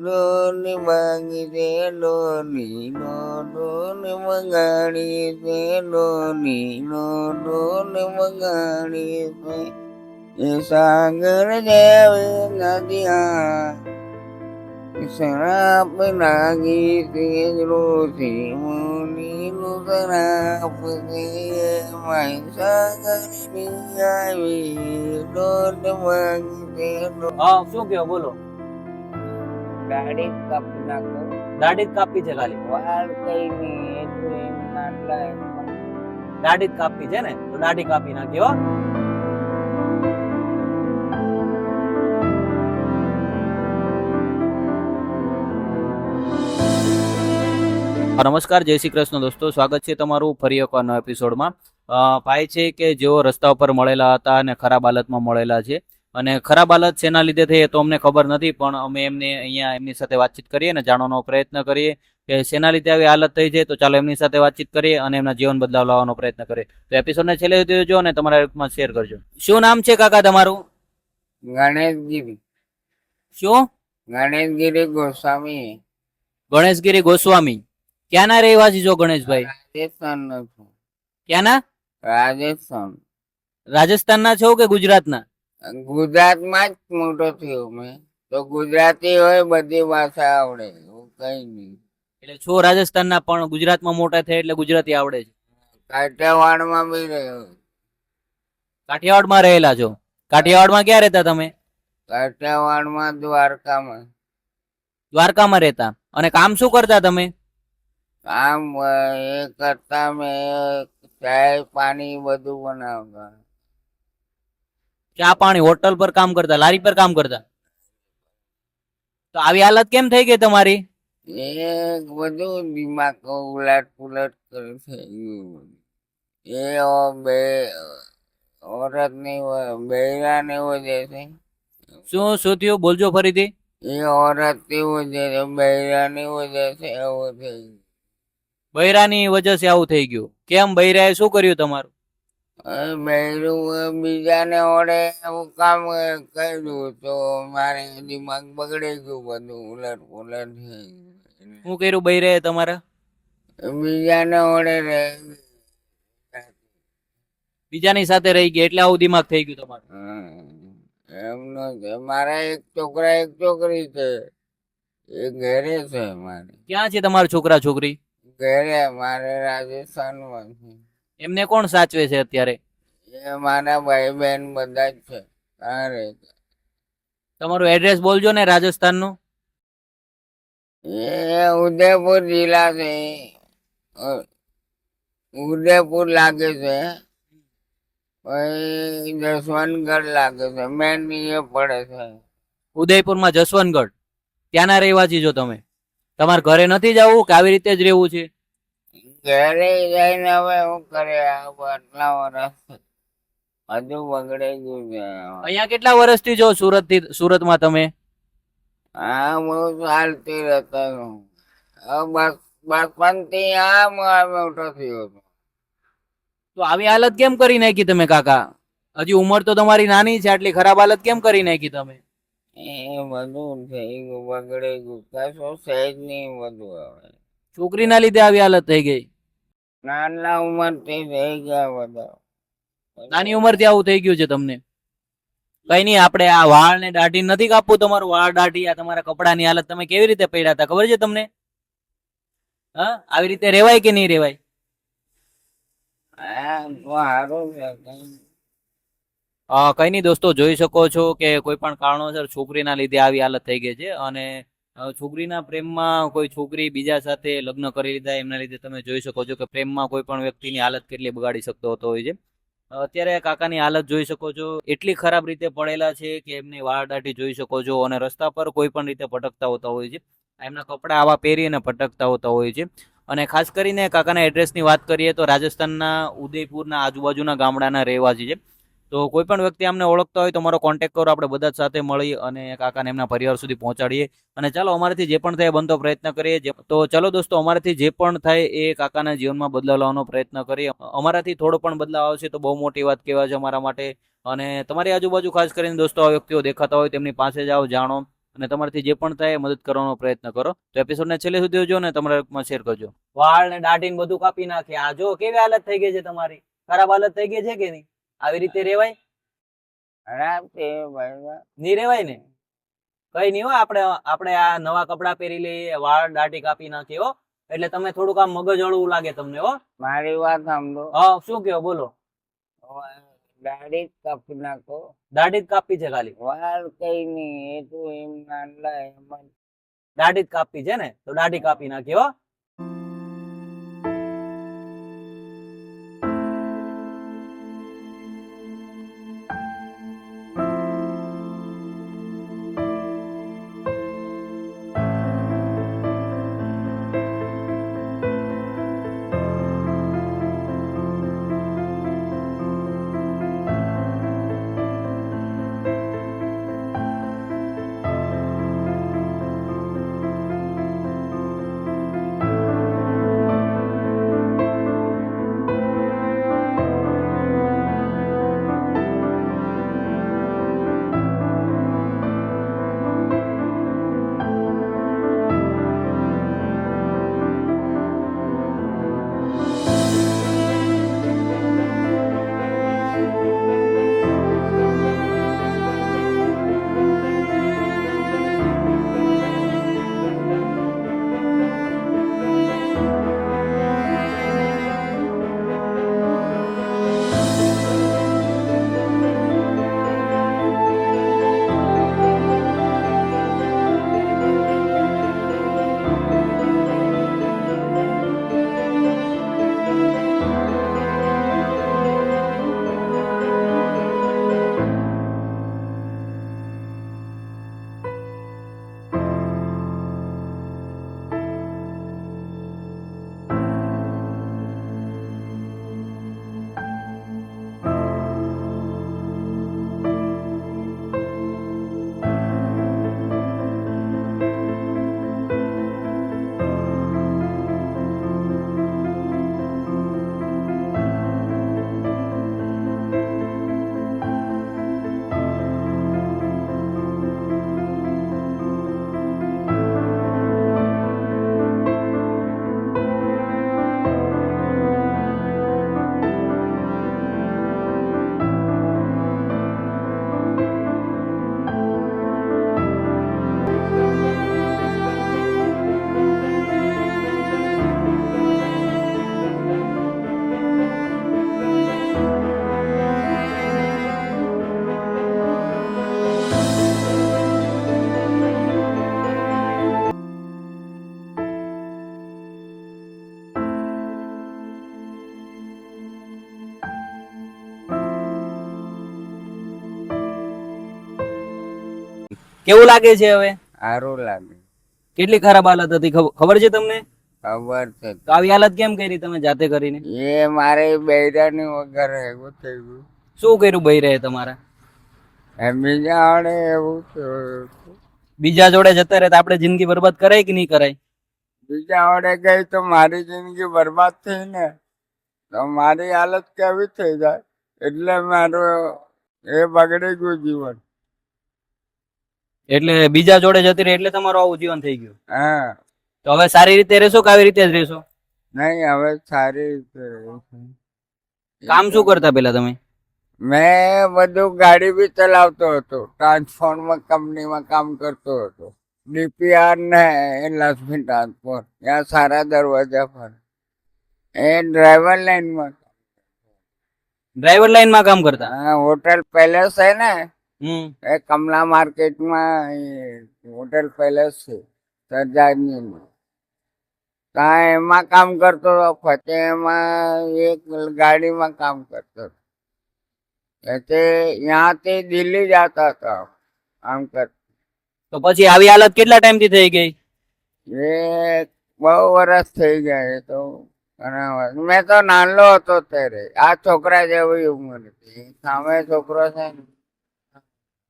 ડોલી વાગી છે ડોલી નો ડોલી વગાડી છે ડોલી નો ડોલી વગાડી છે એ સાગર જેવી નદિયા શરાપ લાગી છે રોથી મુનિનું શરાપ છે માય સાગર આવી ડોલ વાગી છે હા શું કયો બોલો. ગાડી કાપી નાખો દાઢી જ કાપી છે ખાલી? વાળ કઈ નહીં એટલું એમ આટલા દાઢી જ કાપી છે ને, તો દાઢી કાપી નાખી હો. નમસ્કાર, જય શ્રી કૃષ્ણ દોસ્તો, સ્વાગત છે તમારું ફરી એકવાર નવા એપિસોડમાં. ભાઈ છે કે જેઓ રસ્તા ઉપર મળેલા હતા અને ખરાબ હાલતમાં મળેલા છે, અને ખરાબ હાલત શેના લીધે થઈ તો અમને ખબર નથી, પણ અમે એમને અહીંયા એમની સાથે વાતચીત કરીએ અને જાણવાનો પ્રયત્ન કરીએ કે શેના લીધે આવી હાલત થઈ છે. તો ચાલો એમની સાથે વાતચીત કરીએ અને એમના જીવન બદલાવ લાવવાનો પ્રયત્ન કરીએ. તો એપિસોડને છેલ્લે સુધી જોજો અને તમારા ગ્રુપમાં શેર કરજો. શું નામ છે કાકા તમારું? ગણેશગીરી શું? ગણેશગીરી ગોસ્વામી ગણેશગીરી ગોસ્વામી. ક્યાંના રહેવાસી છો ગણેશભાઈ? રાજસ્થાન નો છું. ક્યાંના? રાજસ્થાન. રાજસ્થાનના છો કે ગુજરાતના? ગુજરાતમાં જ મોટો થયો મેં, તો ગુજરાતી હોય બધી ભાષા આવડે એવું કઈ નહીં. એટલે છો રાજસ્થાનના પણ ગુજરાતમાં મોટા થયા એટલે ગુજરાતી આવડે છે. કાઠિયાવાડમાં બી રહ્યો. કાઠિયાવાડમાં રહેલા છો? કાઠિયાવાડમાં ક્યાં રહેતા તમે? કાઠિયાવાડમાં દ્વારકામાં. દ્વારકામાં રહેતા. અને કામ શું કરતા તમે? કામ એ કરતા મેં ચાય પાણી બધું બનાવતા. ચા પાણી હોટલ પર કામ કરતા, લારી પર કામ કરતા? તો આવી હાલત કેમ થઈ ગઈ તમારી? એ બધું દિમાગ ઉલટ પુલટ કરે થઈ ગયું. એ બે औरत ની બૈરા ને વજે છે. શું શું થયું? બોલજો ફરીથી. એ औरत ની વજે છે, બૈરા ની વજે છે એવું થઈ ગયું. બૈરાની વજહ સે આવું થઈ ગયું? કેમ, બૈરાએ શું કર્યું તમારું? બૈરું બીજાને ઓળે એવું કામ કર્યું તો મારે દિમાગ બગડી ગયું, બધું ઉલટ પુલટ થઈ ગયું. શું કર્યું બૈરાએ તમારા? બીજાને ઓળે રે. બીજાની સાથે રહી ગયા એટલે આવું દિમાગ થઈ ગયું તમારું? એમનો છે. મારા એક છોકરા એક છોકરી છે, એ ઘરે છે મારે. ક્યાં છે તમારા છોકરા છોકરી? ઘરે મારે રાજસ્થાનમાં છે. એમને કોણ સાચવે છે અત્યારે? એ મારા ભાઈ બહેન બધા જ છે. અરે તમારું એડ્રેસ બોલજો ને રાજસ્થાનનું. એ ઉદયપુર જિલ્લા છે. ઉદયપુર લાગે છે, પછી જસવંતગઢ લાગે છે, મેન એ પડે છે. ઉદયપુરમાં જસવંતગઢ. ત્યાંના રહેવાસી છો તમે? તમારે ઘરે નથી જવું કે આવી રીતે જ રહેવું છે? ઘરે જઈને હવે શું કરે, આટલા વર્ષ હજુ બગડે ગયું છે. અહીંયા કેટલા વર્ષથી છો સુરતમાં તમે? હા, બહુ ચાલતી રહેતા હું. બચપન થી આ મોટો થયો હતો. તો આવી હાલત કેમ કરી નાખી તમે કાકા? હજી ઉંમર તો તમારી નાની છે, આટલી ખરાબ હાલત કેમ કરી નાખી તમે? એ બધું થઈ ગયું, બગડે ગયું, કશું સહેજ નહીં બધું. હવે છોકરીના લીધે આવી હાલત થઈ ગઈ? નાના ઉંમર થી થઈ ગયા બધા. નાની ઉંમરથી આવું થઈ ગયું છે તમને? કઈ નહીં, આપણે આ વાળ ને દાઢી નથી કાપવું તમારું? વાળ દાઢી, આ તમારા કપડાની હાલત, તમે કેવી રીતે પડ્યા હતા ખબર છે તમને? હા, આવી રીતે રેવાય કે નહીં રેવાય? કઈ નહીં દોસ્તો, જોઈ શકો છો કે કોઈ પણ કારણોસર છોકરીના લીધે આવી હાલત થઈ ગઈ છે, અને છોકરીના પ્રેમમાં કોઈ છોકરી બીજા સાથે લગ્ન કરી લીધા, એમના લીધે તમે જોઈ શકો છો કે પ્રેમમાં કોઈ પણ વ્યક્તિની હાલત કેટલી બગાડી શકતો હોતો હોય છે. અત્યારે કાકાની હાલત જોઈ શકો છો, એટલી ખરાબ રીતે પડેલા છે કે એમની વાળ દાઢી જોઈ શકો છો, અને રસ્તા પર કોઈ પણ રીતે ભટકતા હોતા હોય છે. એમના કપડા આવા પહેરીને ભટકતા હોતા હોય છે. અને ખાસ કરીને કાકાના એડ્રેસની વાત કરીએ તો રાજસ્થાનના ઉદયપુરના આજુબાજુના ગામડાના રહેવાસી છે. તો કોઈ પણ વ્યક્તિ અમને ઓળખતા હોય તો મારો કોન્ટેક્ટ કરો, આપણે બધા જ સાથે મળી અને કાકાને એમના પરિવાર સુધી પહોંચાડીએ. અને ચાલો અમારાથી જે પણ થાય બનતો પ્રયત્ન કરીએ. તો ચલો દોસ્તો, અમારાથી જે પણ થાય એ કાકાના જીવનમાં બદલાવ લાવવાનો પ્રયત્ન કરીએ. અમારાથી થોડો પણ બદલાવ આવશે તો બહુ મોટી વાત કહેવાય છે અમારા માટે. અને તમારી આજુબાજુ ખાસ કરીને દોસ્તો આ વ્યક્તિઓ દેખાતા હોય તેમની પાસે જાઓ, જાણો અને તમારાથી જે પણ થાય એ મદદ કરવાનો પ્રયત્ન કરો. તો એપિસોડને છેલ્લે સુધી જોજો ને તમારા શેર કરજો. વાળ ને દાઢી ને બધું કાપી નાખે. આ જો કેવી હાલત થઈ ગઈ છે તમારી. ખરાબ હાલત થઈ ગઈ છે કે નહીં? આવી રીતે રેવાય? ખરાબ છે ભાઈ. નહીં રેવાય ને? કઈ નહીં હો, આપણે આ નવા કપડા પહેરી લઈએ, વાળ દાઢી કાપી નાખીએ હો. એટલે તમે થોડુંક આમ મગજ હળવું લાગે તમને હો. મારી વાત સાંભળો. હા, શું કયો બોલો. દાઢી જ કાપી નાખો. દાઢી જ કાપી છે ખાલી? વાળ કઈ નહીં, એ તો એમ નાનલા એમ. દાઢી જ કાપી છે ને? તો દાઢી કાપી નાખી હો. કેવું લાગે છે હવે? સારું લાગે. કેટલી ખરાબ હાલત હતી ખબર છે તમને? ખબર છે. તો આવી હાલત કેમ કરી તમે જાતે કરીને? એ મારે બૈરાની વગર એવું થઈ ગયું. શું કર્યું બઈ રહે તમારા? બીજા આવડે એવું થયું. બીજા જોડે જતા રહે તો આપણે જિંદગી બરબાદ કરાય કે નહીં કરાય? બીજા આવડે ગઈ તો મારી જિંદગી બરબાદ થઈ ને, તો મારી હાલત કેવી થઈ જાય. એટલે મારું એ બગડી ગયું જીવન. એટલે બીજા જોડે જતી રહી એટલે તમારું આવું જીવન થઈ ગયું. હા. તો હવે સારી રીતે રહેશો કે આવી રીતે જ રહેશો? નહીં, હવે સારી રીતે રહું છું. કામ શું કરતા પેલા તમે? મેં બધું ગાડી બી ચલાવતો હતો, ટ્રાન્સફોર્મર કંપનીમાં કામ કરતો હતો. ડીપીઆર ને લક્ષ્મી ટ્રાન્સપોર્ટ, ત્યાં સારા દરવાજા પર. એ ડ્રાઈવર લાઈનમાં. ડ્રાઈવર લાઈનમાં કામ કરતા? હા, હોટલ પેલેસ है ને, હમ. એ કમલા માર્કેટમાં હોટલ પેલેસ છે સરદારની. ત્યાં એમાં કામ કરતો હતો. પછી એમાં એક ગાડીમાં કામ કરતો હતો. ત્યાંથી દિલ્હી જતા હતા કામ કરતા. તો પછી આવી હાલત કેટલા ટાઈમ થી થઈ ગઈ? એ બહુ વર્ષ થઈ ગયા. એ તો મેં તો નાનલો હતો ત્યારે. આ છોકરા જેવી ઉંમર હતી. સામે છોકરો છે ને.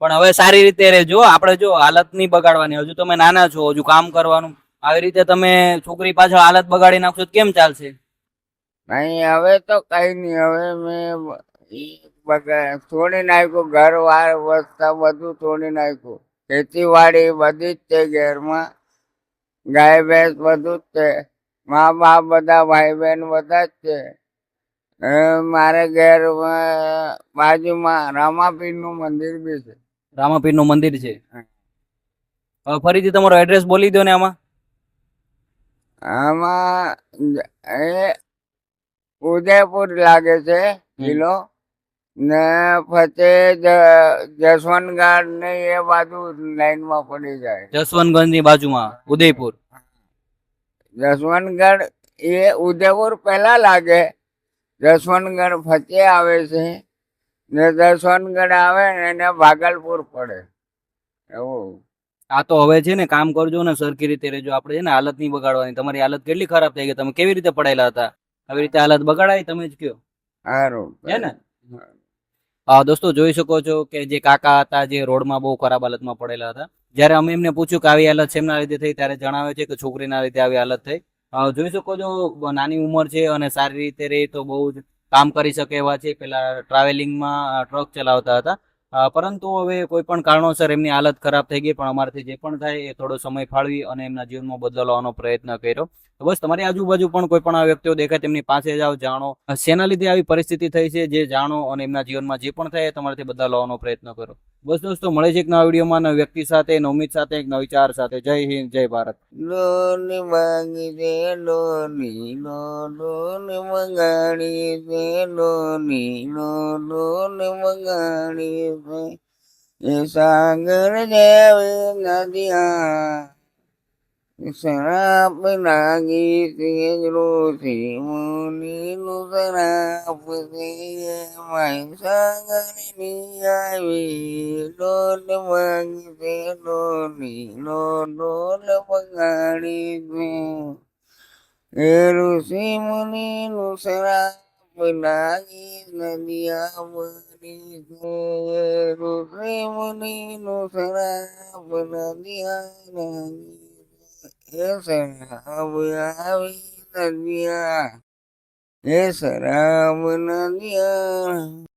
પણ હવે સારી રીતે રહેજો. આપણે જો હાલત નહીં બગાડવાની. હજુ તમે નાના છો, હજુ કામ કરવાનું. આવી રીતે તમે છોકરી પાછળ હાલત બગાડી નાખશો તો કેમ ચાલશે? નહીં, હવે તો કઈ નહીં. હવે મેં છોડી નાખ્યું. ઘર વાર વસ્તા બધું છોડી નાખ્યું. ખેતીવાડી બધી જ છે ઘેરમાં, ગાય ભેંસ બધું જ છે, મા બાપ બધા ભાઈ બહેન બધા જ છે. મારે ઘેર બાજુમાં રામાપીરનું મંદિર બી છે. રામાપીરનું મંદિર છે. હવે ફરીથી તમારો એડ્રેસ બોલી દો ને આમાં. આમાં એ ઉદયપુર લાગે છે જિલ્લો, ને પછી જસવંતગઢ ને એ બાજુ લાઈનમાં પડી જાય. જસવંતગંજ ની બાજુમાં ઉદયપુર. જસવંતગઢ એ ઉદયપુર પહેલા લાગે, જસવંતગઢ ફતે આવે છે, ને જસવંતગઢ આવે ને એને ભાગલપુર પડે એવું. આ તો હવે છે ને કામ કરજો ને સરખી રીતે રહેજો. આપણે છે ને હાલત નહીં બગાડવાની. તમારી હાલત કેટલી ખરાબ થઈ ગઈ, તમે કેવી રીતે પડાયેલા હતા? આવી રીતે હાલત બગાડાય તમે જ કયો. સારું હે ને? દોસ્તો જોઈ શકો છો કે જે કાકા હતા જે રોડમાં બહુ ખરાબ હાલતમાં પડેલા હતા. જ્યારે અમે એમને પૂછ્યું કે આવી હાલત શેમના લીધે થઈ, ત્યારે જણાવે છે કે છોકરીના લીધે આવી હાલત થઈ. જોઈ શકો છો નાની ઉંમર છે અને સારી રીતે રહે તો બહુ જ કામ કરી શકે એવા છે. પેલા ટ્રાવેલિંગમાં ટ્રક ચલાવતા હતા, પરંતુ હવે કોઈ પણ કારણોસર એમની હાલત ખરાબ થઈ ગઈ. પણ અમારાથી જે પણ થાય એ થોડો સમય ફાળવી અને એમના જીવનમાં બદલવાનો પ્રયત્ન કર્યો. તો બસ તમારી આજુબાજુ પણ કોઈ પણ આ વ્યક્તિઓ દેખાય તેમની પાસે જાઓ, જાણો શેના લીધે આવી પરિસ્થિતિ થઈ છે, જે જાણો અને એમના જીવનમાં જે પણ થાય એ તમારાથી બદલવાનો પ્રયત્ન કરો. બસ દોસ્તો મળે છે એક નવા વિડીયોમાં, નવા વ્યક્તિ સાથે, નવી ઉમ્મીદ સાથે, એક નવા વિચાર સાથે. જય હિન્દ, જય ભારત. લોની માંગી દે લોની લો, લોની મંગાણી દે લોની લો, લોની મંગાણી દે. એ સાગર જેવી નદિયા શરાબ લાગી તેજ રોથી મુની નું શરાબ દે. માય સાગર ની આવી લોન માંગી દે લોની લો, લોન મંગાણી દે. એ ઋષિ મુની નું શરાબ લાગી નદિયા મરી દે. ઋષિ મુની નું શરાબ નદિયા લાગી. એ શરાબ આવી નદિયા, એ શરાબ નદિયા.